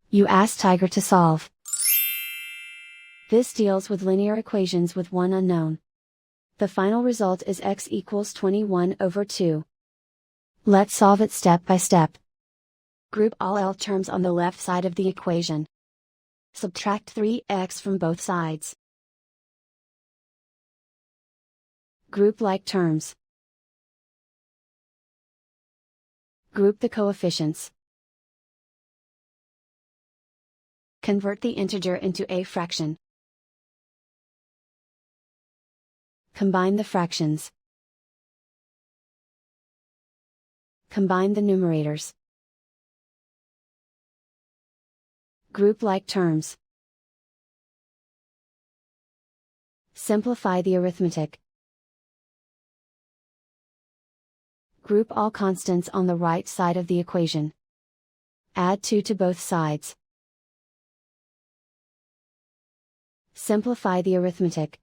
You ask Tiger to solve. This deals with linear equations with one unknown. The final result is x equals 21/2. Let's solve it step by step. Group all L terms on the left side of the equation. Subtract 3x from both sides. Group like terms. Group the coefficients. Convert the integer into a fraction. Combine the fractions. Combine the numerators. Group like terms. Simplify the arithmetic. Group all constants on the right side of the equation. Add 2 to both sides. Simplify the arithmetic.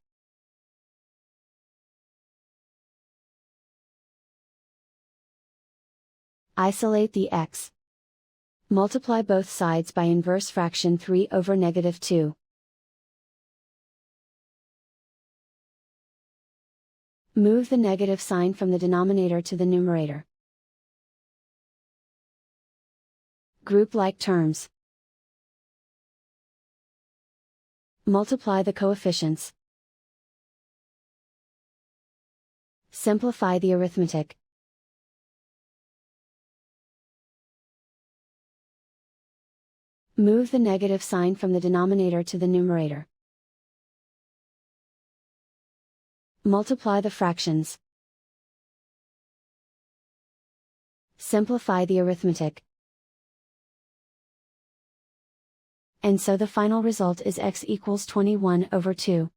Isolate the x. Multiply both sides by inverse fraction 3/2. Move the negative sign from the denominator to the numerator. Group like terms. Multiply the coefficients. Simplify the arithmetic. Move the negative sign from the denominator to the numerator. Multiply the fractions. Simplify the arithmetic. And so the final result is x equals 21/2.